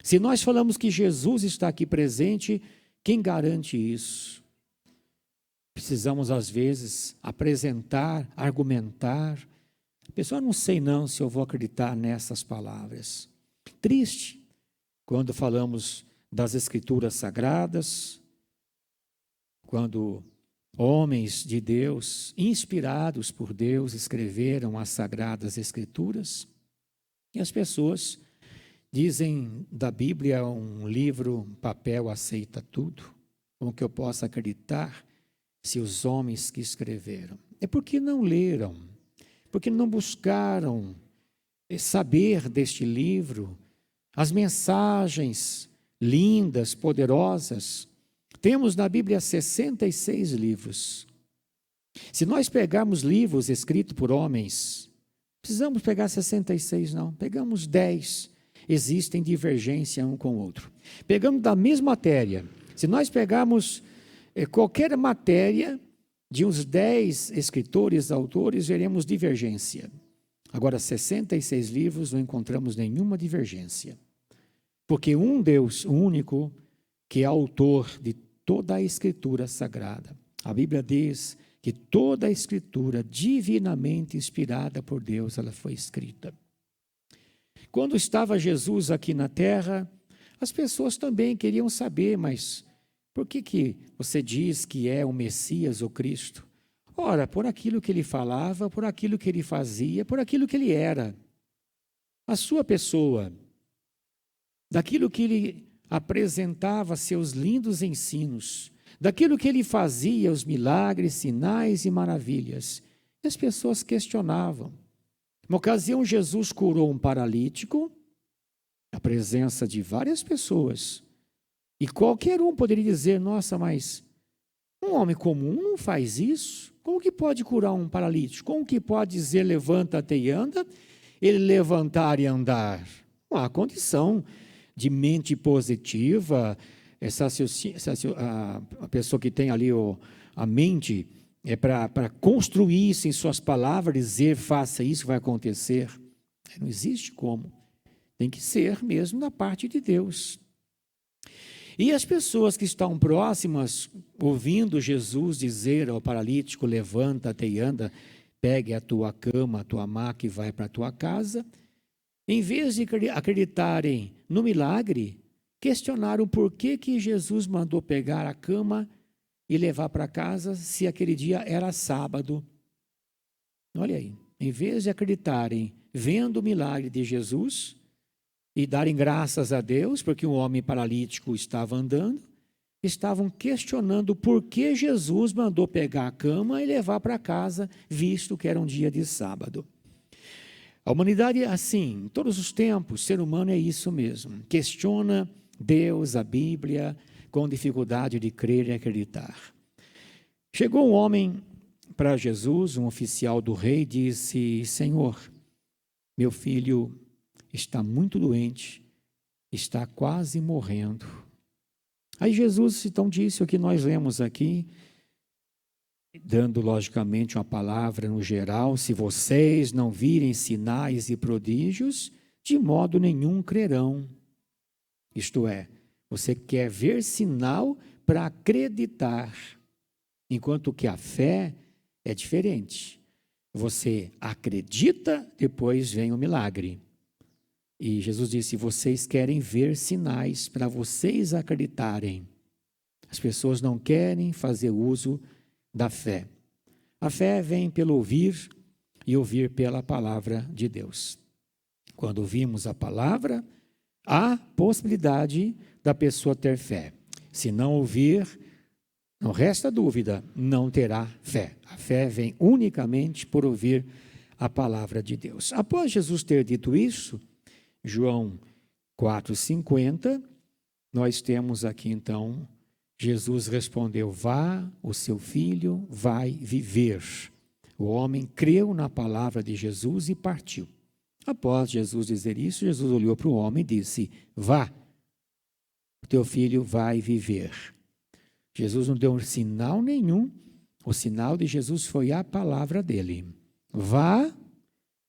Se nós falamos que Jesus está aqui presente, quem garante isso? Precisamos, às vezes, apresentar, argumentar. A pessoa, não sei não se eu vou acreditar nessas palavras. Triste quando falamos das Escrituras Sagradas, quando homens de Deus, inspirados por Deus, escreveram as Sagradas Escrituras, e as pessoas dizem da Bíblia um livro, papel aceita tudo. Como que eu posso acreditar se os homens que escreveram? É porque não leram, porque não buscaram saber deste livro, as mensagens lindas, poderosas. Temos na Bíblia 66 livros. Se nós pegarmos livros escritos por homens, precisamos pegar 66 não, pegamos 10. Existem divergência um com o outro. Pegamos da mesma matéria. Se nós pegarmos qualquer matéria de uns 10 escritores, autores, veremos divergência. Agora, 66 livros, não encontramos nenhuma divergência. Porque um Deus, o único, que é autor de toda a Escritura Sagrada. A Bíblia diz que toda a Escritura, divinamente inspirada por Deus, ela foi escrita. Quando estava Jesus aqui na terra, as pessoas também queriam saber, mas por que você diz que é o Messias, o Cristo? Ora, por aquilo que ele falava, por aquilo que ele fazia, por aquilo que ele era. A sua pessoa, daquilo que ele apresentava, seus lindos ensinos, daquilo que ele fazia, os milagres, sinais e maravilhas. E as pessoas questionavam. Uma ocasião, Jesus curou um paralítico, a presença de várias pessoas. E qualquer um poderia dizer, nossa, mas um homem comum não faz isso? Como que pode curar um paralítico? Como que pode dizer, levanta-te e anda, ele levantar e andar? Não há condição de mente positiva, a pessoa que tem ali a mente, é para construir isso em suas palavras, dizer, faça isso, vai acontecer. Não existe como. Tem que ser mesmo da parte de Deus. E as pessoas que estão próximas, ouvindo Jesus dizer ao paralítico, levanta-te e anda, pegue a tua cama, a tua maca e vai para a tua casa, em vez de acreditarem no milagre, questionaram por que Jesus mandou pegar a cama e levar para casa se aquele dia era sábado. Olha aí, em vez de acreditarem vendo o milagre de Jesus e darem graças a Deus porque um homem paralítico estava andando, estavam questionando por que Jesus mandou pegar a cama e levar para casa, visto que era um dia de sábado. A humanidade é assim, em todos os tempos, o ser humano é isso mesmo, questiona Deus, a Bíblia, com dificuldade de crer e acreditar. Chegou um homem para Jesus, um oficial do rei, e disse, Senhor, meu filho está muito doente, está quase morrendo. Aí Jesus então disse o que nós lemos aqui, dando logicamente uma palavra no geral, se vocês não virem sinais e prodígios, de modo nenhum crerão. Isto é, você quer ver sinal para acreditar, enquanto que a fé é diferente. Você acredita, depois vem o milagre. E Jesus disse, vocês querem ver sinais para vocês acreditarem. As pessoas não querem fazer uso da fé. A fé vem pelo ouvir e ouvir pela palavra de Deus. Quando ouvimos a palavra, há possibilidade da pessoa ter fé. Se não ouvir, não resta dúvida, não terá fé. A fé vem unicamente por ouvir a palavra de Deus. Após Jesus ter dito isso, João 4,50, nós temos aqui então, Jesus respondeu, vá, o seu filho vai viver. O homem creu na palavra de Jesus e partiu. Após Jesus dizer isso, Jesus olhou para o homem e disse, vá, o teu filho vai viver. Jesus não deu sinal nenhum, o sinal de Jesus foi a palavra dele. Vá,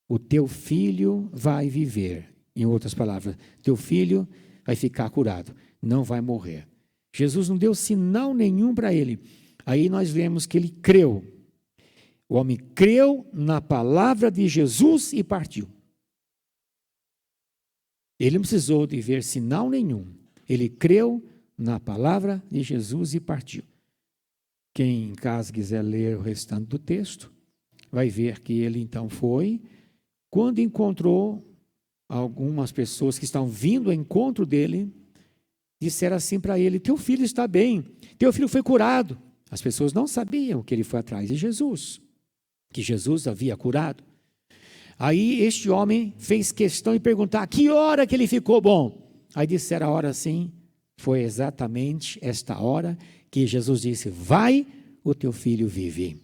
o teu filho vai viver. Em outras palavras, teu filho vai ficar curado, não vai morrer. Jesus não deu sinal nenhum para ele. Aí nós vemos que ele creu. O homem creu na palavra de Jesus e partiu. Ele não precisou de ver sinal nenhum. Ele creu na palavra de Jesus e partiu. Quem em casa quiser ler o restante do texto, vai ver que ele então foi, quando encontrou algumas pessoas que estavam vindo ao encontro dele, disseram assim para ele: teu filho está bem, teu filho foi curado. As pessoas não sabiam que ele foi atrás de Jesus, que Jesus havia curado. Aí este homem fez questão de perguntar: que hora que ele ficou bom? Aí disseram a hora sim, foi exatamente esta hora que Jesus disse: vai, o teu filho vive.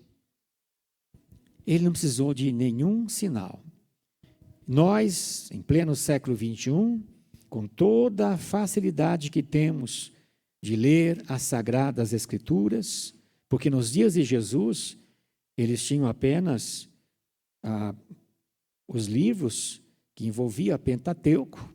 Ele não precisou de nenhum sinal. Nós, em pleno século XXI, com toda a facilidade que temos de ler as Sagradas Escrituras, porque nos dias de Jesus, eles tinham apenas os livros que envolviam Pentateuco,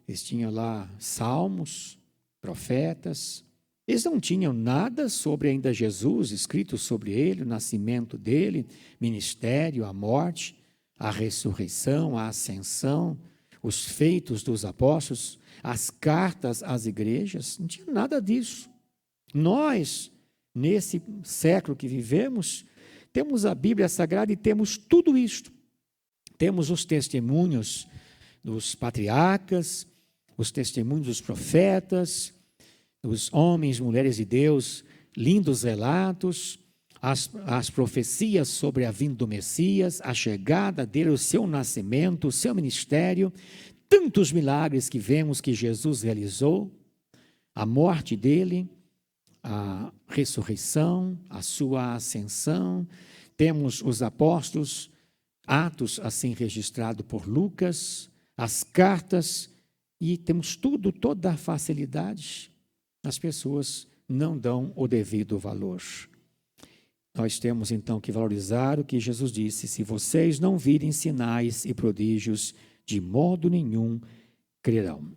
eles tinham lá Salmos, profetas, eles não tinham nada sobre ainda Jesus, escrito sobre ele, o nascimento dele, ministério, a morte, a ressurreição, a ascensão, os feitos dos apóstolos, as cartas às igrejas, não tinha nada disso. Nós, nesse século que vivemos, temos a Bíblia Sagrada e temos tudo isto. Temos os testemunhos dos patriarcas, os testemunhos dos profetas, dos homens e mulheres de Deus, lindos relatos, as profecias sobre a vinda do Messias, a chegada dele, o seu nascimento, o seu ministério, tantos milagres que vemos que Jesus realizou, a morte dele, a ressurreição, a sua ascensão. Temos os apóstolos, Atos assim registrado por Lucas, as cartas, e temos tudo, toda a facilidade. As pessoas não dão o devido valor. Nós temos então que valorizar o que Jesus disse: se vocês não virem sinais e prodígios, de modo nenhum crerão.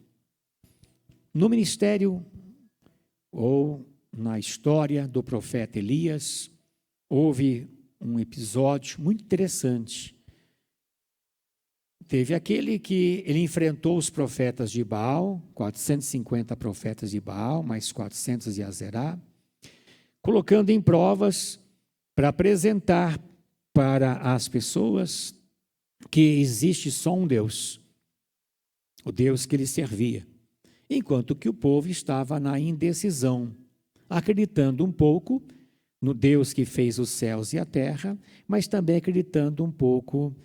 No ministério ou na história do profeta Elias, houve um episódio muito interessante. Teve aquele que ele enfrentou os profetas de Baal, 450 profetas de Baal, mais 400 de Azerá, colocando em provas para apresentar para as pessoas que existe só um Deus, o Deus que ele servia, enquanto que o povo estava na indecisão, acreditando um pouco no Deus que fez os céus e a terra, mas também acreditando um pouco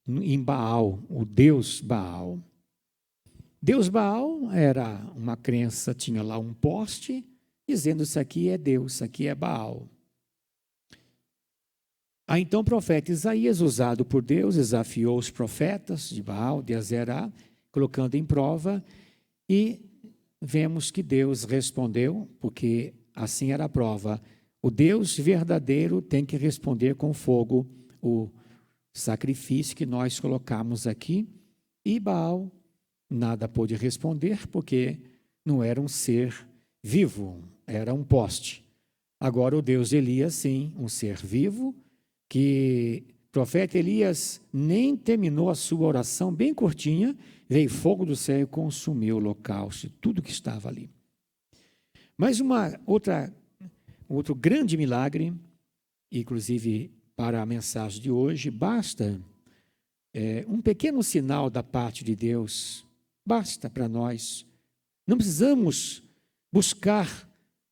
em Baal, o Deus Baal. Deus Baal era uma crença, tinha lá um poste, dizendo: isso aqui é Deus, isso aqui é Baal. Aí então o profeta Isaías, usado por Deus, desafiou os profetas de Baal, de Azerá, colocando em prova, e vemos que Deus respondeu, porque assim era a prova: o Deus verdadeiro tem que responder com fogo o sacrifício que nós colocamos aqui, e Baal nada pôde responder, porque não era um ser vivo, era um poste. Agora o Deus de Elias, sim, um ser vivo, que o profeta Elias nem terminou a sua oração, bem curtinha, veio fogo do céu e consumiu o holocausto, tudo que estava ali. Mas outro grande milagre, inclusive para a mensagem de hoje, basta um pequeno sinal da parte de Deus, basta para nós. Não precisamos buscar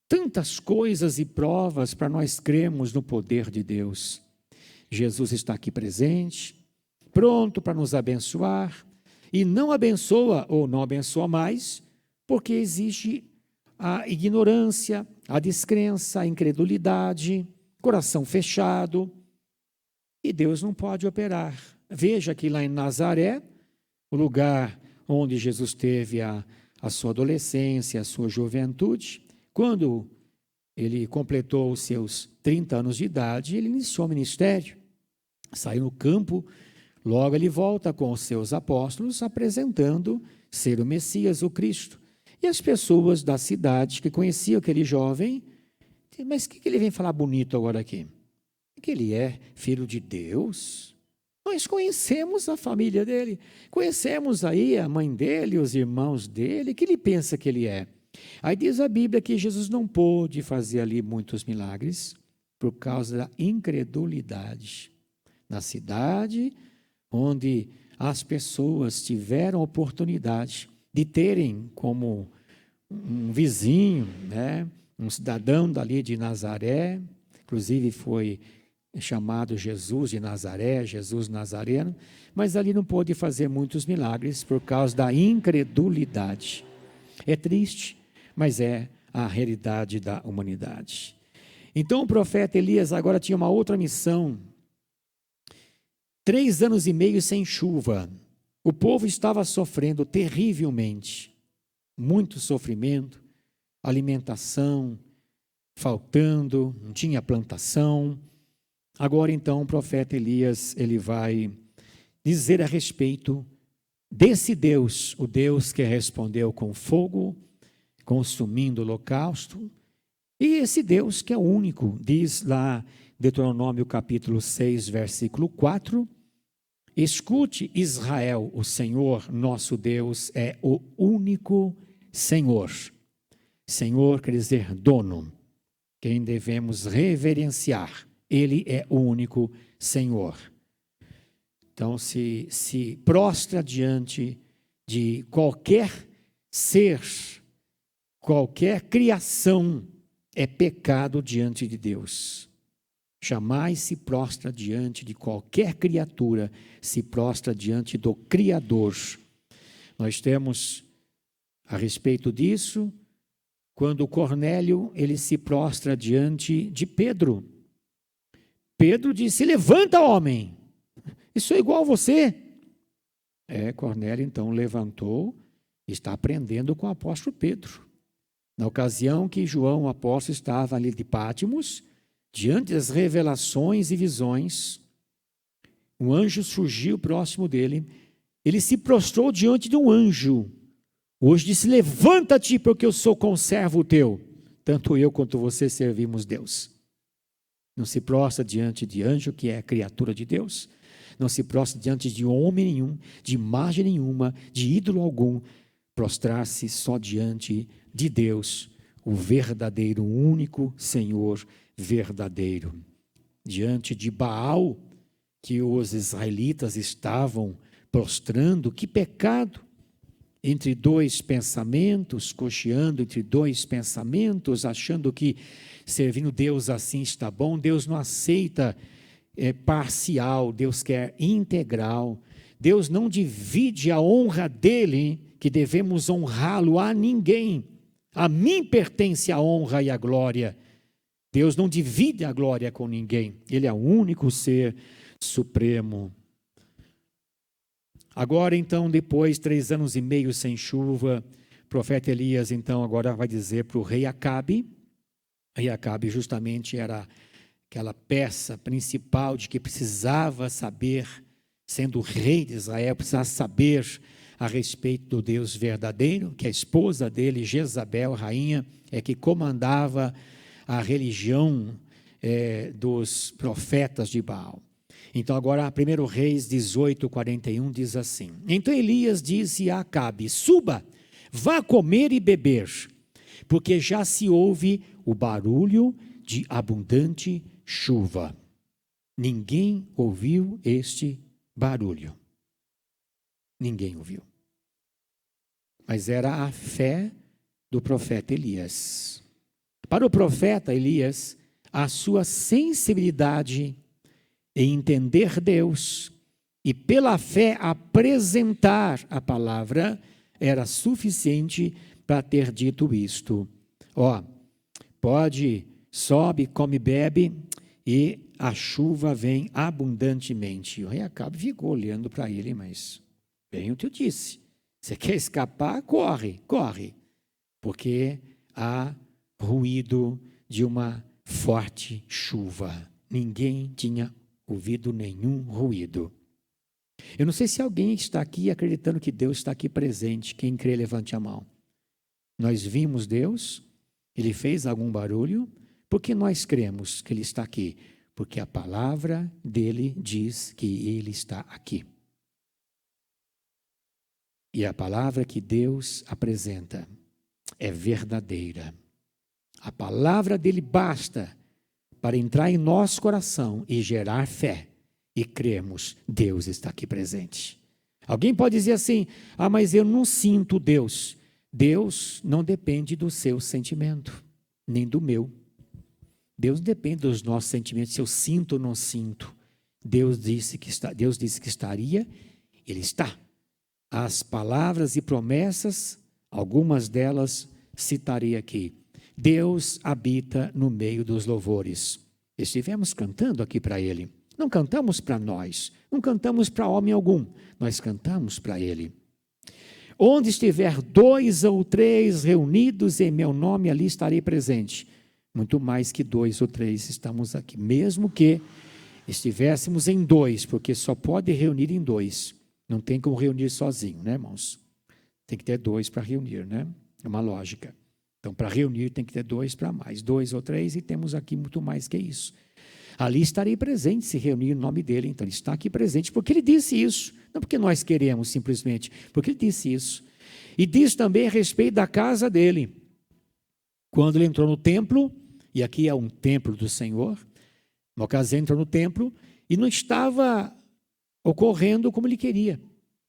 tantas coisas e provas para nós crermos no poder de Deus. Jesus está aqui presente, pronto para nos abençoar, e não abençoa ou não abençoa mais, porque existe a ignorância, a descrença, a incredulidade, coração fechado, e Deus não pode operar. Veja que lá em Nazaré, o lugar onde Jesus teve a sua adolescência, a sua juventude, quando ele completou os seus 30 anos de idade, ele iniciou o ministério, saiu no campo, logo ele volta com os seus apóstolos, apresentando ser o Messias, o Cristo. E E as pessoas da cidade que conheciam aquele jovem, mas o que ele vem falar bonito agora aqui? Que ele é filho de Deus? Nós conhecemos a família dele, conhecemos aí a mãe dele, os irmãos dele, o que ele pensa que ele é? Aí diz a Bíblia que Jesus não pôde fazer ali muitos milagres por causa da incredulidade. Na cidade onde as pessoas tiveram oportunidade de terem como um vizinho, né, um cidadão dali de Nazaré, inclusive foi chamado Jesus de Nazaré, Jesus Nazareno, mas ali não pôde fazer muitos milagres por causa da incredulidade. É triste, mas é a realidade da humanidade. Então o profeta Elias agora tinha uma outra missão. 3 anos e meio sem chuva. O povo estava sofrendo terrivelmente. Muito sofrimento, alimentação faltando, não tinha plantação. Agora então o profeta Elias, ele vai dizer a respeito desse Deus, o Deus que respondeu com fogo, consumindo o holocausto, e esse Deus que é único, diz lá Deuteronômio capítulo 6, versículo 4, escute Israel, o Senhor nosso Deus é o único Senhor. Senhor quer dizer dono, quem devemos reverenciar. Ele é o único Senhor. Então se prostra diante de qualquer ser, qualquer criação é pecado diante de Deus. Jamais se prostra diante de qualquer criatura, se prostra diante do Criador. Nós temos a respeito disso, quando Cornélio, ele se prostra diante de Pedro. Pedro disse, levanta, homem, isso é igual a você. Cornélio então levantou, está aprendendo com o apóstolo Pedro. Na ocasião que João, o apóstolo, estava ali de Pátimos, diante das revelações e visões, um anjo surgiu próximo dele, ele se prostrou diante de um anjo. O anjo disse, levanta-te, porque eu sou conservo teu. Tanto eu quanto você servimos Deus. Não se prostra diante de anjo, que é criatura de Deus. Não se prostra diante de homem nenhum, de imagem nenhuma, de ídolo algum. Prostrar-se só diante de Deus, o verdadeiro, único Senhor verdadeiro. Diante de Baal, que os israelitas estavam prostrando, que pecado! Entre dois pensamentos, cocheando entre dois pensamentos, achando que servindo Deus assim está bom. Deus não aceita parcial, Deus quer integral. Deus não divide a honra dele, que devemos honrá-lo a ninguém. A mim pertence a honra e a glória. Deus não divide a glória com ninguém. Ele é o único ser supremo. Agora então, depois 3 anos e meio sem chuva, o profeta Elias então agora vai dizer para o rei Acabe. O rei Acabe justamente era aquela peça principal de que precisava saber, sendo o rei de Israel, precisava saber a respeito do Deus verdadeiro, que a esposa dele, Jezabel, rainha, é que comandava a religião dos profetas de Baal. Então agora 1 Reis 18:41 diz assim, então Elias disse a Acabe, suba, vá comer e beber, porque já se ouve o barulho de abundante chuva. Ninguém ouviu este barulho. Ninguém ouviu. Mas era a fé do profeta Elias. Para o profeta Elias, a sua sensibilidade em entender Deus e pela fé apresentar a palavra era suficiente para ter dito isto. Sobe, come, bebe e a chuva vem abundantemente. O rei Acabe ficou olhando para ele, mas bem o que eu disse. Você quer escapar? Corre, porque há ruído de uma forte chuva. Ninguém tinha ouvido nenhum ruído. Eu não sei se alguém está aqui acreditando que Deus está aqui presente. Quem crê, levante a mão. Nós vimos Deus, Ele fez algum barulho, porque nós cremos que Ele está aqui, porque a palavra dele diz que Ele está aqui. E a palavra que Deus apresenta é verdadeira. A palavra dele basta para entrar em nosso coração e gerar fé e crermos, Deus está aqui presente. Alguém pode dizer assim, mas eu não sinto Deus. Deus não depende do seu sentimento, nem do meu. Deus depende dos nossos sentimentos, se eu sinto ou não sinto. Deus disse que estaria, Ele está. As palavras e promessas, algumas delas citarei aqui. Deus habita no meio dos louvores. Estivemos cantando aqui para Ele. Não cantamos para nós, não cantamos para homem algum, nós cantamos para Ele. Onde estiver 2 ou 3 reunidos em meu nome, ali estarei presente. Muito mais que 2 ou 3 estamos aqui, mesmo que estivéssemos em 2, porque só pode reunir em 2. Não tem como reunir sozinho, né, irmãos? Tem que ter 2 para reunir, né? É uma lógica. Então, para reunir tem que ter 2 para mais, 2 ou 3, e temos aqui muito mais que isso. Ali estarei presente, se reunir em nome dele. Então, ele está aqui presente, porque ele disse isso. Não porque nós queremos, simplesmente, porque ele disse isso. E diz também a respeito da casa dele. Quando ele entrou no templo, e aqui é um templo do Senhor, uma ocasião entrou no templo, e não estava ocorrendo como ele queria.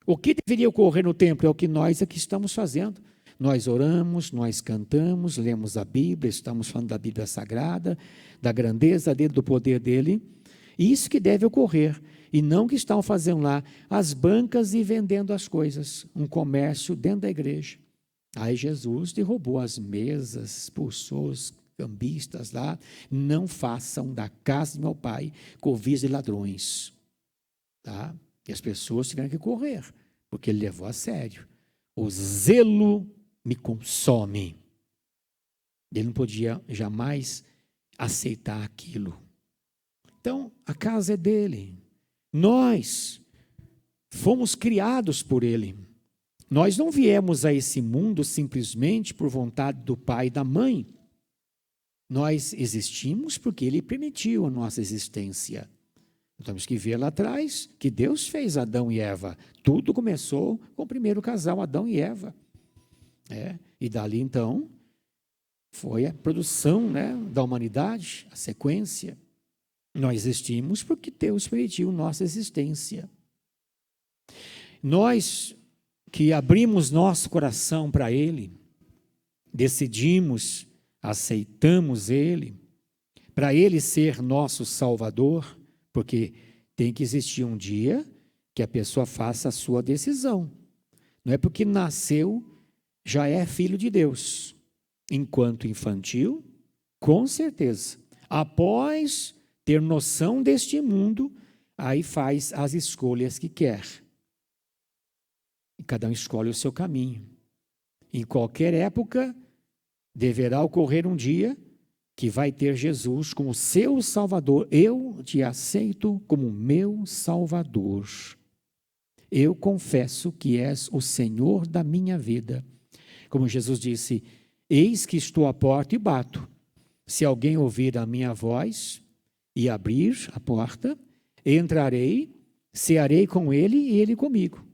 O que deveria ocorrer no templo é o que nós aqui estamos fazendo. Nós oramos, nós cantamos, lemos a Bíblia, estamos falando da Bíblia Sagrada, da grandeza dele, do poder dele. Isso que deve ocorrer, e não que estão fazendo lá as bancas e vendendo as coisas, um comércio dentro da igreja. Aí Jesus derrubou as mesas, expulsou os cambistas lá. Não façam da casa de meu pai covis de ladrões. Tá? E as pessoas tiveram que correr, porque ele levou a sério. O zelo me consome. Ele não podia jamais aceitar aquilo. Então, a casa é dele. Nós fomos criados por ele. Nós não viemos a esse mundo simplesmente por vontade do pai e da mãe. Nós existimos porque ele permitiu a nossa existência. Temos que ver lá atrás que Deus fez Adão e Eva. Tudo começou com o primeiro casal, Adão e Eva. E dali então foi a produção, da humanidade, a sequência. Nós existimos porque Deus permitiu nossa existência. Nós que abrimos nosso coração para Ele, decidimos, aceitamos Ele, para Ele ser nosso Salvador, porque tem que existir um dia que a pessoa faça a sua decisão. Não é porque nasceu, já é filho de Deus. Enquanto infantil, com certeza. Após ter noção deste mundo, aí faz as escolhas que quer. E cada um escolhe o seu caminho. Em qualquer época, deverá ocorrer um dia que vai ter Jesus como seu Salvador. Eu te aceito como meu Salvador. Eu confesso que és o Senhor da minha vida. Como Jesus disse, eis que estou à porta e bato. Se alguém ouvir a minha voz e abrir a porta, entrarei, cearei com ele e ele comigo.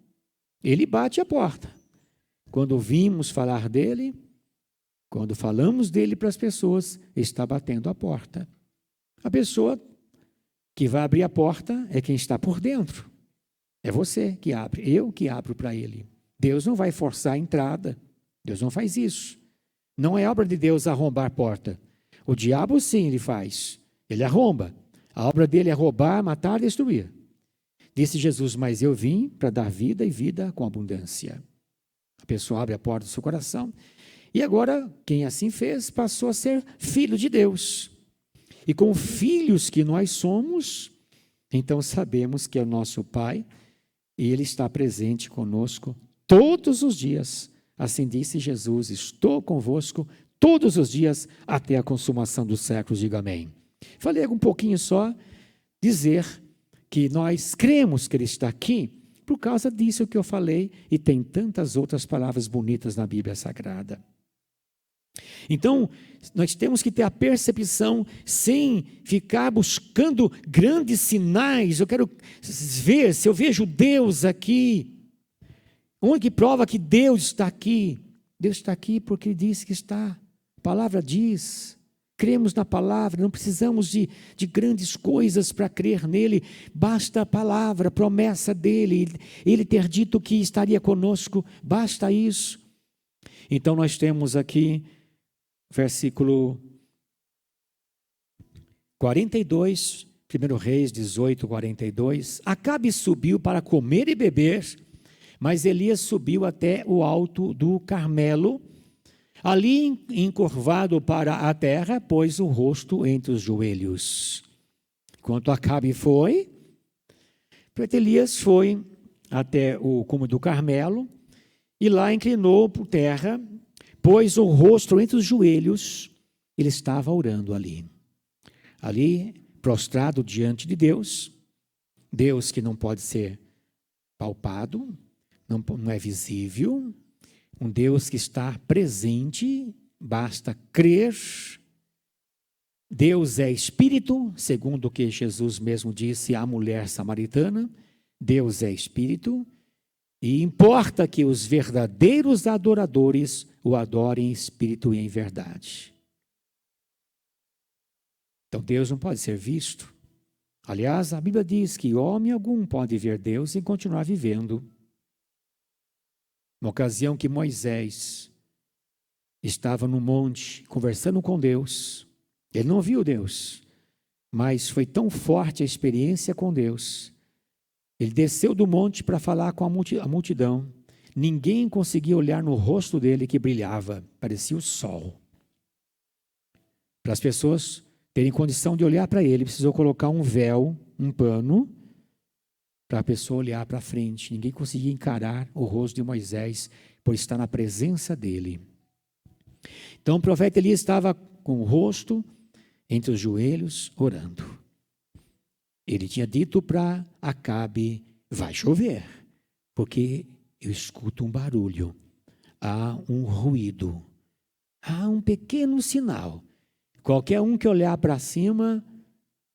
Ele bate a porta. Quando ouvimos falar dele, quando falamos dele para as pessoas, está batendo a porta. A pessoa que vai abrir a porta é quem está por dentro. É você que abre, eu que abro para ele. Deus não vai forçar a entrada. Deus não faz isso. Não é obra de Deus arrombar a porta. O diabo sim ele faz. Ele arromba. A obra dele é roubar, matar e destruir. Disse Jesus, mas eu vim para dar vida e vida com abundância. A pessoa abre a porta do seu coração. E agora, quem assim fez, passou a ser filho de Deus. E como filhos que nós somos, então sabemos que é o nosso Pai, e Ele está presente conosco todos os dias. Assim disse Jesus, estou convosco todos os dias até a consumação dos séculos, diga amém. Falei um pouquinho só, dizer que nós cremos que Ele está aqui, por causa disso que eu falei, e tem tantas outras palavras bonitas na Bíblia Sagrada. Então, nós temos que ter a percepção sem ficar buscando grandes sinais. Eu quero ver se eu vejo Deus aqui. Onde que prova que Deus está aqui? Deus está aqui porque Ele disse que está. A palavra diz. Cremos na palavra, não precisamos de grandes coisas para crer nele. Basta a palavra, a promessa dele. Ele ter dito que estaria conosco. Basta isso. Então nós temos aqui versículo 42, 1 Reis 18, 42. Acabe subiu para comer e beber, mas Elias subiu até o alto do Carmelo. Ali, encurvado para a terra, pôs o rosto entre os joelhos. Enquanto Acabe foi, Elias foi até o cume do Carmelo, e lá inclinou por terra, pôs o rosto entre os joelhos. Ele estava orando ali. Ali, prostrado diante de Deus. Deus que não pode ser palpado, não é visível. Um Deus que está presente, basta crer. Deus é espírito, segundo o que Jesus mesmo disse à mulher samaritana. Deus é espírito. E importa que os verdadeiros adoradores o adorem em espírito e em verdade. Então Deus não pode ser visto. Aliás, a Bíblia diz que homem algum pode ver Deus e continuar vivendo. Na ocasião que Moisés estava no monte conversando com Deus, ele não viu Deus, mas foi tão forte a experiência com Deus. Ele desceu do monte para falar com a multidão. Ninguém conseguia olhar no rosto dele que brilhava, parecia o sol. Para as pessoas terem condição de olhar para ele, precisou colocar um véu, um pano, para a pessoa olhar para frente. Ninguém conseguia encarar o rosto de Moisés, por estar na presença dele. Então o profeta Elias estava com o rosto entre os joelhos, orando. Ele tinha dito para Acabe, vai chover, porque eu escuto um barulho, há um ruído, há um pequeno sinal. Qualquer um que olhar para cima,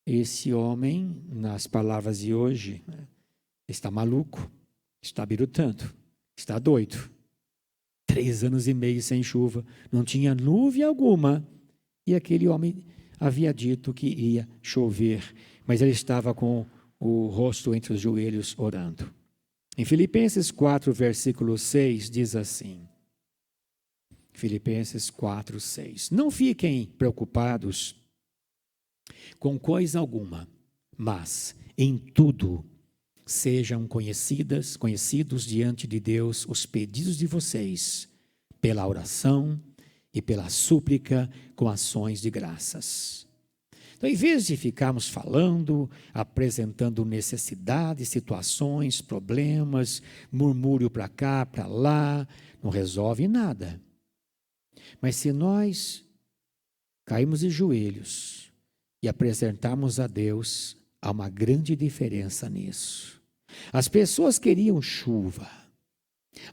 esse homem, nas palavras de hoje, está maluco, está birutando, está doido. 3 anos e meio sem chuva, não tinha nuvem alguma, e aquele homem havia dito que ia chover, mas ele estava com o rosto entre os joelhos orando. Em Filipenses 4, versículo 6, diz assim, Filipenses 4, 6, não fiquem preocupados com coisa alguma, mas em tudo sejam conhecidos diante de Deus os pedidos de vocês, pela oração e pela súplica com ações de graças. Então, em vez de ficarmos falando, apresentando necessidades, situações, problemas, murmúrio para cá, para lá, não resolve nada. Mas se nós cairmos de joelhos e apresentarmos a Deus, há uma grande diferença nisso. As pessoas queriam chuva.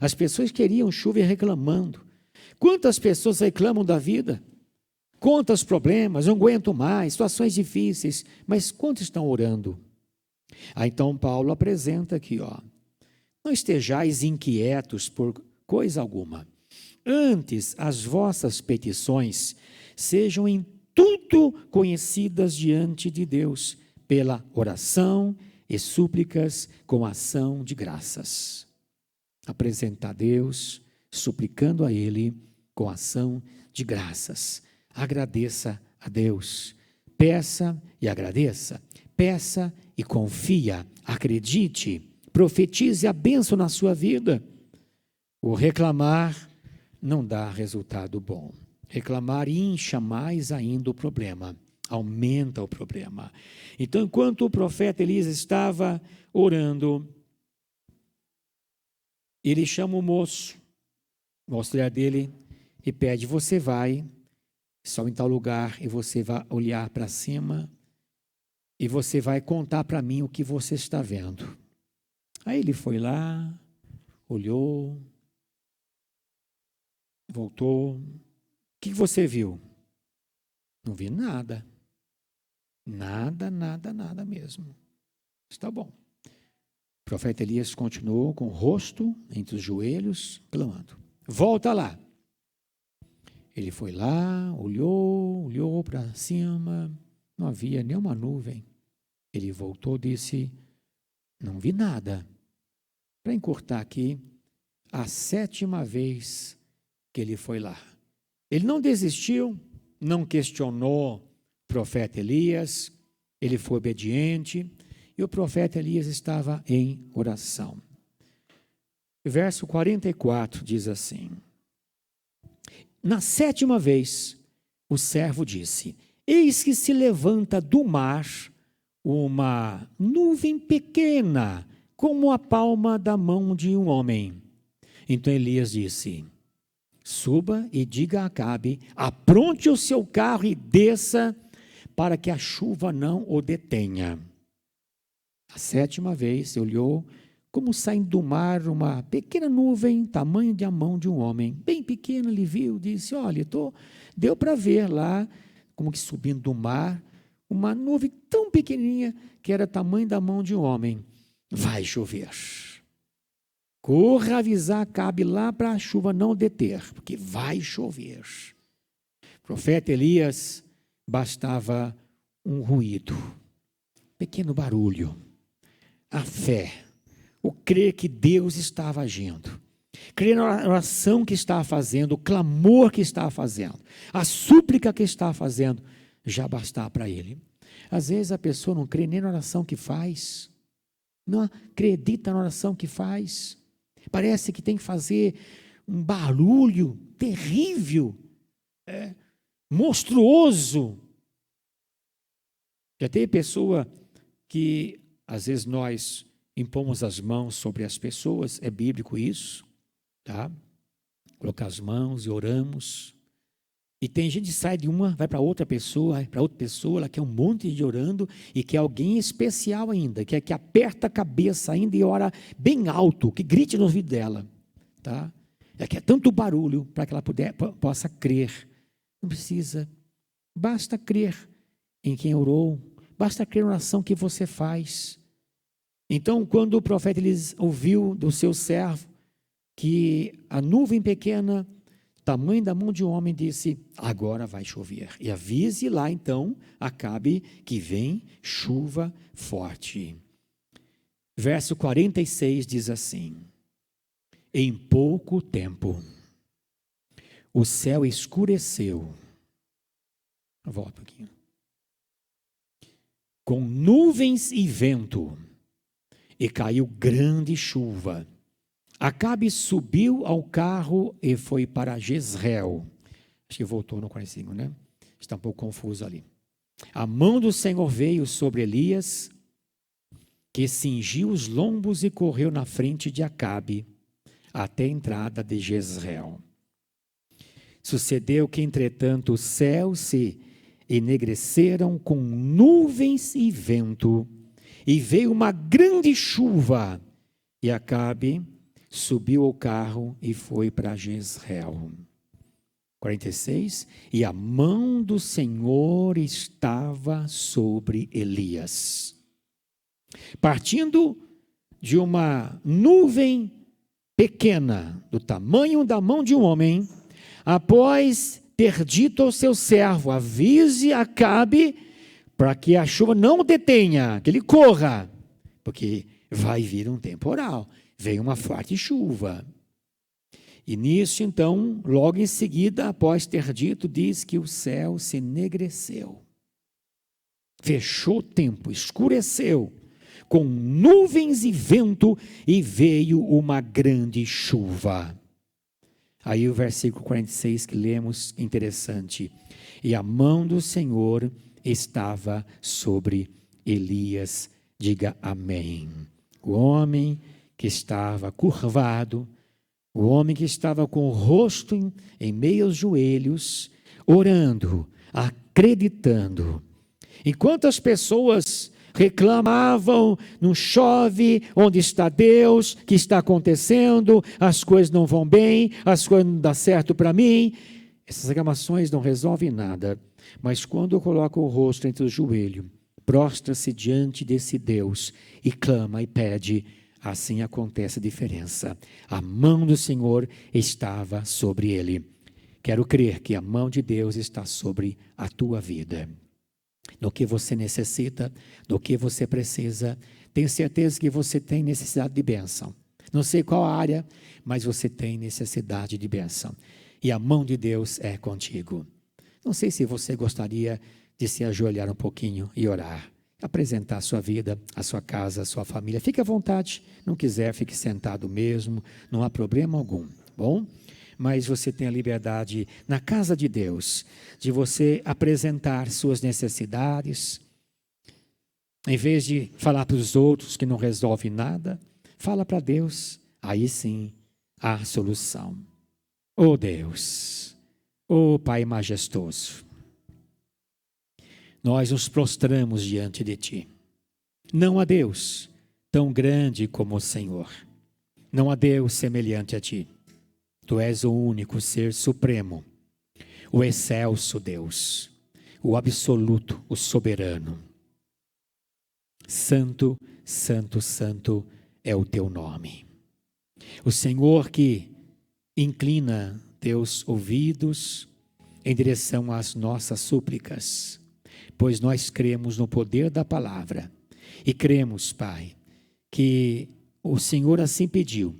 As pessoas queriam chuva e reclamando. Quantas pessoas reclamam da vida? Quantos problemas, não aguento mais, situações difíceis, mas quantos estão orando? Então Paulo apresenta aqui, não estejais inquietos por coisa alguma. Antes, as vossas petições sejam em tudo conhecidas diante de Deus, pela oração e súplicas com ação de graças. Apresentar a Deus, suplicando a Ele com ação de graças. Agradeça a Deus. Peça e agradeça. Peça e confia. Acredite. Profetize a bênção na sua vida. O reclamar não dá resultado bom. Reclamar incha mais ainda o problema. Aumenta o problema. Então, enquanto o profeta Elias estava orando, ele chama o moço, o auxiliar dele, e pede, você vai só em tal lugar, e você vai olhar para cima, e você vai contar para mim o que você está vendo. Aí ele foi lá, olhou, voltou, que você viu? Não vi nada. Nada, nada, nada mesmo. Está bom. O profeta Elias continuou com o rosto entre os joelhos, clamando. Volta lá. Ele foi lá, olhou para cima, não havia nenhuma nuvem. Ele voltou e disse, não vi nada. Para encurtar aqui, a 7ª vez que ele foi lá. Ele não desistiu, não questionou o profeta Elias, ele foi obediente, e o profeta Elias estava em oração. Verso 44 diz assim, na 7ª vez, o servo disse, eis que se levanta do mar uma nuvem pequena, como a palma da mão de um homem. Então Elias disse, suba e diga a Acabe, apronte o seu carro e desça, para que a chuva não o detenha. A 7ª vez, olhou, como saindo do mar, uma pequena nuvem, tamanho de a mão de um homem, bem pequena, ele viu, disse, olha, deu para ver lá, como que subindo do mar, uma nuvem tão pequenininha, que era tamanho da mão de um homem. Vai chover. Corra avisar Acabe lá para a chuva não deter, porque vai chover. O profeta Elias, bastava um ruído, pequeno barulho, a fé, o crer que Deus estava agindo, crer na oração que estava fazendo, o clamor que estava fazendo, a súplica que estava fazendo, já bastava para ele. Às vezes a pessoa não crê nem na oração que faz, não acredita na oração que faz, parece que tem que fazer um barulho terrível, monstruoso. Já tem pessoa que às vezes nós impomos as mãos sobre as pessoas, é bíblico isso, tá? Colocar as mãos e oramos. E tem gente que sai de uma, vai para outra pessoa, ela quer um monte de orando e quer alguém especial ainda, que aperta a cabeça ainda e ora bem alto, que grite no ouvido dela, tá? Ela quer tanto barulho para que ela possa crer. Não precisa, basta crer em quem orou, basta crer na oração que você faz. Então, quando o profeta Elias ouviu do seu servo que a nuvem pequena, tamanho da mão de um homem, disse, agora vai chover. E avise lá então, Acabe, que vem chuva forte. Verso 46 diz assim, em pouco tempo, o céu escureceu. Volta um pouquinho. Com nuvens e vento, e caiu grande chuva. Acabe subiu ao carro e foi para Jezreel. Acho que voltou no 45, né? Está um pouco confuso ali. A mão do Senhor veio sobre Elias, que cingiu os lombos e correu na frente de Acabe, até a entrada de Jezreel. Sucedeu que, entretanto, os céus se enegreceram com nuvens e vento, e veio uma grande chuva, e Acabe subiu ao carro e foi para Jezreel. 46, e a mão do Senhor estava sobre Elias. Partindo de uma nuvem pequena, do tamanho da mão de um homem, após ter dito ao seu servo, avise Acabe, para que a chuva não o detenha, que ele corra, porque vai vir um temporal, veio uma forte chuva. E nisso, então, logo em seguida, após ter dito, diz que o céu se enegreceu. Fechou o tempo, escureceu, com nuvens e vento, e veio uma grande chuva. Aí o versículo 46 que lemos, interessante. E a mão do Senhor estava sobre Elias. Diga amém. O homem que estava curvado, o homem que estava com o rosto em meio aos joelhos, orando, acreditando. Enquanto as pessoas reclamavam, não chove, onde está Deus, o que está acontecendo, as coisas não vão bem, as coisas não dão certo para mim, Essas reclamações não resolvem nada, mas quando coloca o rosto entre o joelho, prostra-se diante desse Deus e clama e pede, assim acontece a diferença. A mão do Senhor estava sobre ele. Quero crer que a mão de Deus está sobre a tua vida. No que você necessita, no que você precisa, tenho certeza que você tem necessidade de bênção. Não sei qual área, mas você tem necessidade de bênção. E a mão de Deus é contigo. Não sei se você gostaria de se ajoelhar um pouquinho e orar. Apresentar a sua vida, a sua casa, a sua família. Fique à vontade. Não quiser, fique sentado mesmo. Não há problema algum. Bom? Mas você tem a liberdade na casa de Deus de você apresentar suas necessidades. Em vez de falar para os outros que não resolve nada, fala para Deus. Aí sim há solução. Oh Deus, oh Pai majestoso, nós nos prostramos diante de Ti. Não há Deus tão grande como o Senhor. Não há Deus semelhante a Ti. Tu és o único ser supremo, o excelso Deus, o absoluto, o soberano. Santo, santo, santo é o Teu nome. O Senhor que inclina teus ouvidos em direção às nossas súplicas, pois nós cremos no poder da palavra e cremos, Pai, que o Senhor assim pediu,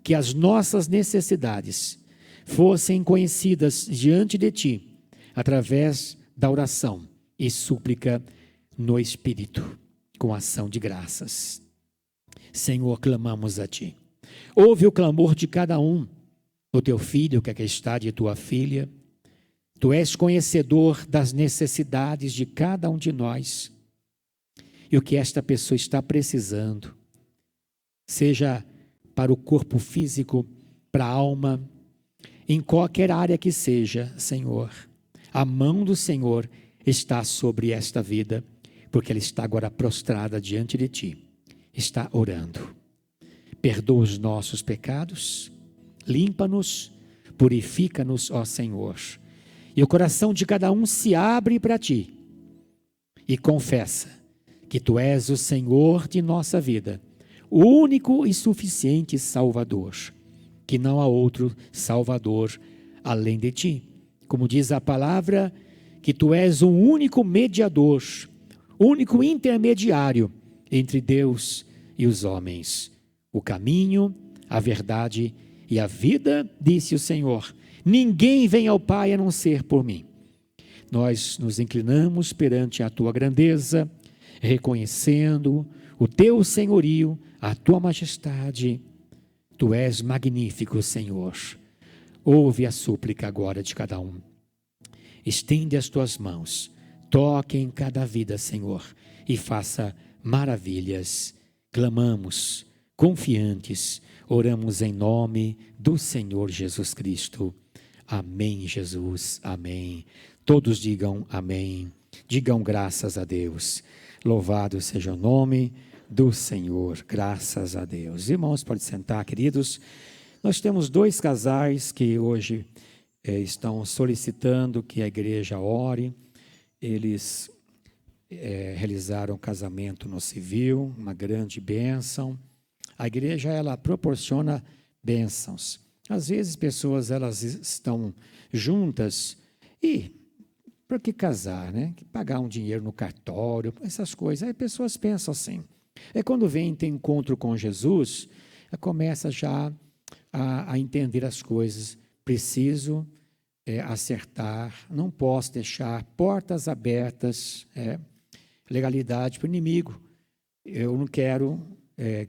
que as nossas necessidades fossem conhecidas diante de Ti, através da oração e súplica no Espírito, com ação de graças. Senhor, clamamos a Ti. Ouve o clamor de cada um, do Teu filho que aqui está, de Tua filha. Tu és conhecedor das necessidades de cada um de nós e o que esta pessoa está precisando, seja para o corpo físico, para a alma, em qualquer área que seja, Senhor. A mão do Senhor está sobre esta vida, porque ela está agora prostrada diante de Ti, está orando. Perdoa os nossos pecados, limpa-nos, purifica-nos, ó Senhor. E o coração de cada um se abre para Ti e confessa que Tu és o Senhor de nossa vida, o único e suficiente Salvador, que não há outro Salvador além de Ti. Como diz a palavra, que Tu és o único mediador, único intermediário entre Deus e os homens. O caminho, a verdade e a vida, disse o Senhor. Ninguém vem ao Pai a não ser por mim. Nós nos inclinamos perante a Tua grandeza, reconhecendo o Teu senhorio, a Tua majestade. Tu és magnífico, Senhor. Ouve a súplica agora de cada um. Estende as Tuas mãos, toque em cada vida, Senhor, e faça maravilhas. Clamamos, confiantes, oramos em nome do Senhor Jesus Cristo. Amém, Jesus, amém. Todos digam amém. Digam graças a Deus. Louvado seja o nome do Senhor, graças a Deus. Irmãos, pode sentar, queridos. Nós temos 2 casais que hoje estão solicitando que a igreja ore. Eles realizaram casamento no civil, uma grande bênção. A igreja, ela proporciona bênçãos. Às vezes, pessoas, elas estão juntas e, para que casar, né? Pagar um dinheiro no cartório, essas coisas. Aí pessoas pensam assim. Quando vem ter encontro com Jesus, começa já a entender as coisas. Preciso acertar, não posso deixar portas abertas, legalidade para o inimigo. Eu não quero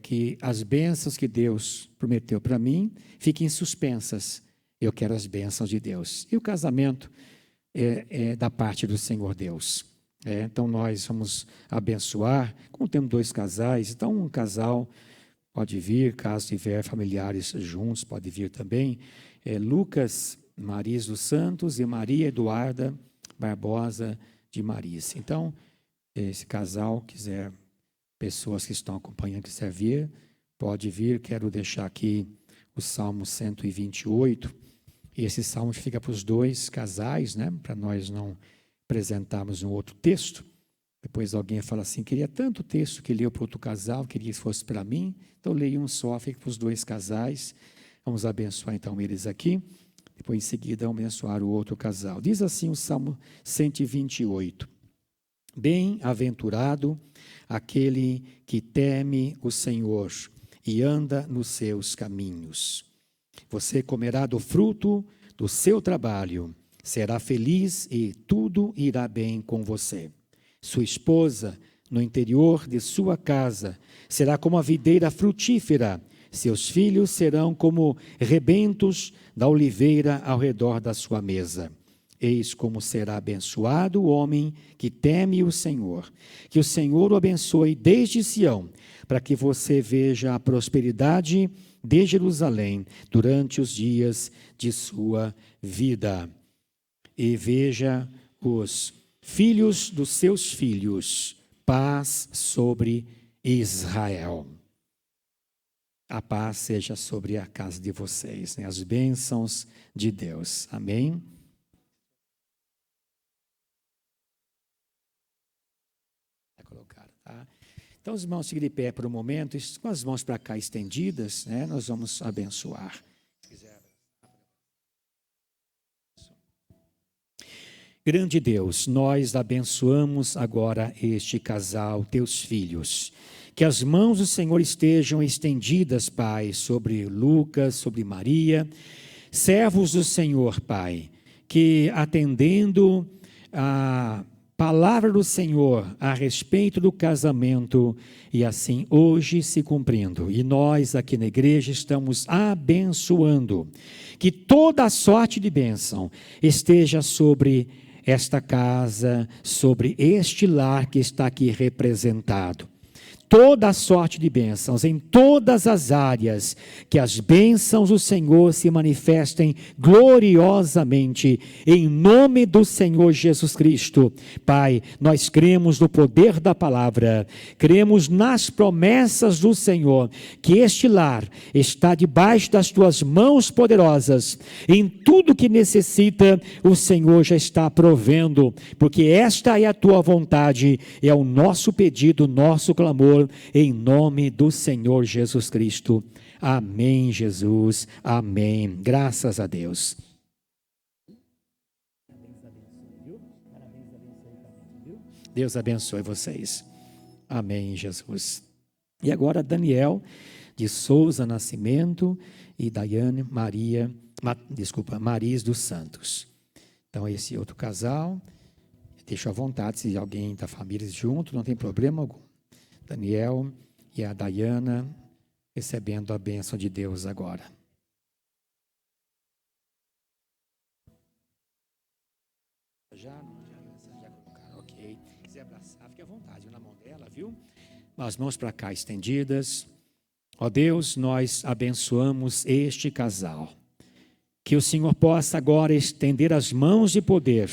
que as bênçãos que Deus prometeu para mim fiquem suspensas. Eu quero as bênçãos de Deus. E o casamento é da parte do Senhor Deus. Então nós vamos abençoar. Como temos 2 casais, então um casal pode vir, caso tiver familiares juntos, pode vir também. Lucas Mariz dos Santos e Maria Eduarda Barbosa de Mariz. Então, esse casal quiser, pessoas que estão acompanhando, quiser vir, pode vir. Quero deixar aqui o Salmo 128, E esse salmo fica para os dois casais, né? Para nós não apresentarmos um outro texto. Depois alguém fala assim, queria tanto texto que leu para outro casal, queria que fosse para mim. Então leio um só, fica para os dois casais. Vamos abençoar então eles aqui. Depois em seguida vamos abençoar o outro casal. Diz assim o Salmo 128. Bem-aventurado aquele que teme o Senhor e anda nos seus caminhos. Você comerá do fruto do seu trabalho, será feliz e tudo irá bem com você. Sua esposa, no interior de sua casa, será como a videira frutífera. Seus filhos serão como rebentos da oliveira ao redor da sua mesa. Eis como será abençoado o homem que teme o Senhor. Que o Senhor o abençoe desde Sião, para que você veja a prosperidade de Jerusalém durante os dias de sua vida. E veja os filhos dos seus filhos, paz sobre Israel. A paz seja sobre a casa de vocês, né? As bênçãos de Deus. Amém? Tá? Então, os irmãos fiquem de pé por um momento, com as mãos para cá estendidas, né? Nós vamos abençoar. Grande Deus, nós abençoamos agora este casal, teus filhos. Que as mãos do Senhor estejam estendidas, Pai, sobre Lucas, sobre Maria, servos do Senhor, Pai, que atendendo a palavra do Senhor a respeito do casamento, e assim hoje se cumprindo. E nós aqui na igreja estamos abençoando, que toda a sorte de bênção esteja sobre esta casa, sobre este lar que está aqui representado. Toda a sorte de bênçãos, em todas as áreas, que as bênçãos do Senhor se manifestem gloriosamente, em nome do Senhor Jesus Cristo. Pai, nós cremos no poder da palavra, cremos nas promessas do Senhor, que este lar está debaixo das tuas mãos poderosas, em tudo que necessita, o Senhor já está provendo, porque esta é a tua vontade, é o nosso pedido, nosso clamor, em nome do Senhor Jesus Cristo. Amém, Jesus. Amém. Graças a Deus. Deus abençoe vocês. Amém, Jesus. E agora Daniel de Souza Nascimento e Daiane Maris dos Santos. Então esse outro casal, deixa à vontade, se alguém da família junto, não tem problema algum. Daniel e a Daiana recebendo a bênção de Deus agora. Já colocaram, ok. Se quiser abraçar, fique à vontade, na mão dela, viu? As mãos para cá estendidas. Ó Deus, nós abençoamos este casal. Que o Senhor possa agora estender as mãos de poder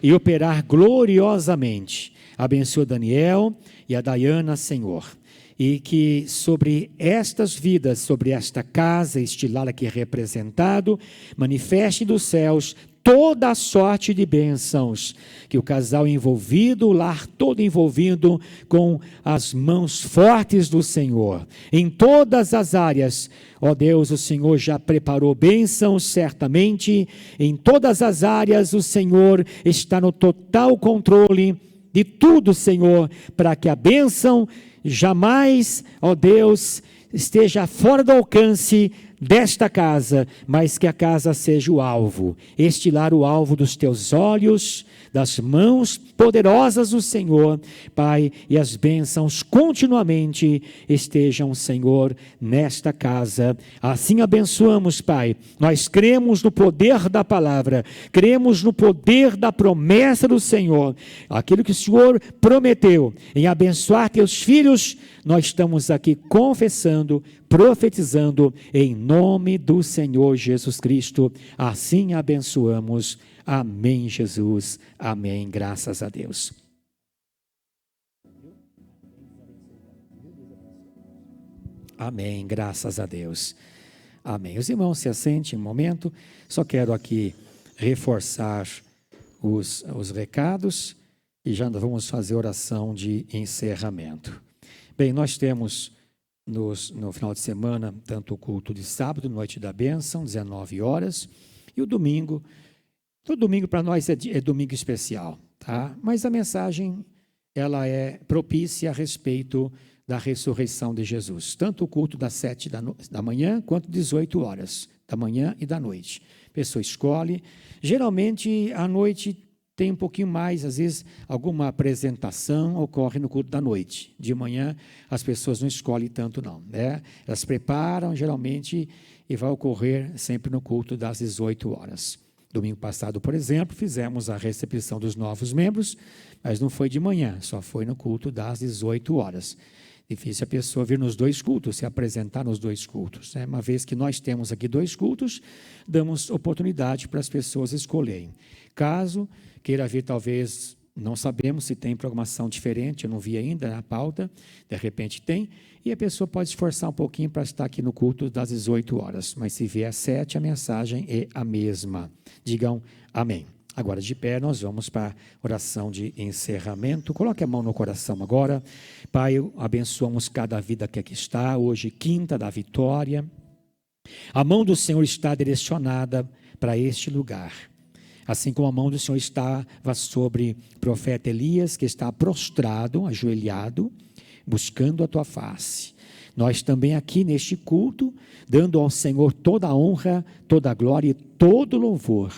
e operar gloriosamente. Abençoa Daniel e a Daiana, Senhor. E que sobre estas vidas, sobre esta casa, este lar aqui representado, manifeste dos céus toda a sorte de bênçãos, que o casal envolvido, o lar todo envolvido com as mãos fortes do Senhor, em todas as áreas. Ó Deus, o Senhor já preparou bênçãos certamente, em todas as áreas o Senhor está no total controle de tudo, Senhor, para que a bênção jamais, ó Deus, esteja fora do alcance desta casa, mas que a casa seja o alvo, este lar o alvo dos teus olhos, das mãos poderosas do Senhor, Pai, e as bênçãos continuamente estejam, Senhor, nesta casa. Assim abençoamos, Pai. Nós cremos no poder da palavra, cremos no poder da promessa do Senhor. Aquilo que o Senhor prometeu em abençoar teus filhos, nós estamos aqui confessando, profetizando em nome do Senhor Jesus Cristo. Assim abençoamos. Amém, Jesus. Amém. Graças a Deus. Amém. Graças a Deus. Amém. Os irmãos se assentem um momento, só quero aqui reforçar os recados e já vamos fazer oração de encerramento. Bem, nós temos no final de semana tanto o culto de sábado, noite da bênção, 19 horas, e o domingo. Todo domingo para nós é domingo especial, tá? Mas a mensagem ela é propícia a respeito da ressurreição de Jesus. Tanto o culto das 7 da manhã, quanto 18 horas da manhã e da noite. A pessoa escolhe. Geralmente, à noite tem um pouquinho mais, às vezes, alguma apresentação ocorre no culto da noite. De manhã, as pessoas não escolhem tanto, não, né? Elas preparam, geralmente, e vai ocorrer sempre no culto das 18 horas. Domingo passado, por exemplo, fizemos a recepção dos novos membros, mas não foi de manhã, só foi no culto das 18 horas. Difícil a pessoa vir nos dois cultos, se apresentar nos dois cultos, né? Uma vez que nós temos aqui 2 cultos, damos oportunidade para as pessoas escolherem. Caso queira vir, talvez, não sabemos se tem programação diferente, eu não vi ainda na pauta, de repente tem, e a pessoa pode esforçar um pouquinho para estar aqui no culto das 18 horas, mas se vier às 7, a mensagem é a mesma. Digam amém. Agora, de pé, nós vamos para a oração de encerramento. Coloque a mão no coração agora. Pai, abençoamos cada vida que aqui está, hoje, quinta da vitória. A mão do Senhor está direcionada para este lugar. Assim como a mão do Senhor estava sobre o profeta Elias, que está prostrado, ajoelhado, buscando a tua face. Nós também aqui neste culto, dando ao Senhor toda a honra, toda a glória e todo o louvor.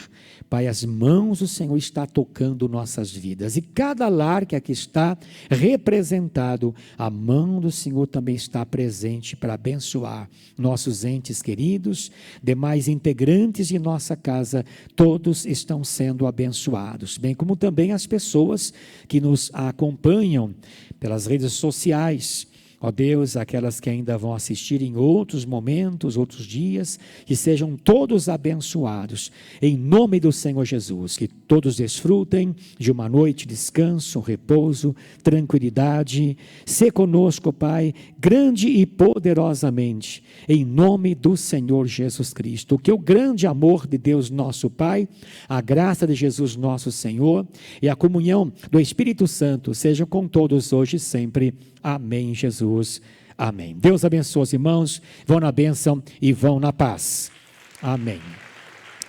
Pai, as mãos do Senhor está tocando nossas vidas. E cada lar que aqui está representado, a mão do Senhor também está presente para abençoar nossos entes queridos, demais integrantes de nossa casa, todos estão sendo abençoados. Bem como também as pessoas que nos acompanham pelas redes sociais. Ó Deus, aquelas que ainda vão assistir em outros momentos, outros dias, que sejam todos abençoados, em nome do Senhor Jesus, que todos desfrutem de uma noite de descanso, repouso, tranquilidade. Sê conosco, Pai, grande e poderosamente, em nome do Senhor Jesus Cristo. Que o grande amor de Deus nosso Pai, a graça de Jesus nosso Senhor e a comunhão do Espírito Santo seja com todos hoje e sempre. Amém, Jesus. Amém. Deus abençoe os irmãos. Vão na bênção e vão na paz. Amém.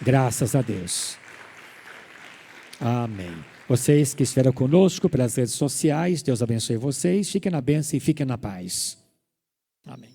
Graças a Deus. Amém. Vocês que estiveram conosco pelas redes sociais, Deus abençoe vocês. Fiquem na bênção e fiquem na paz. Amém.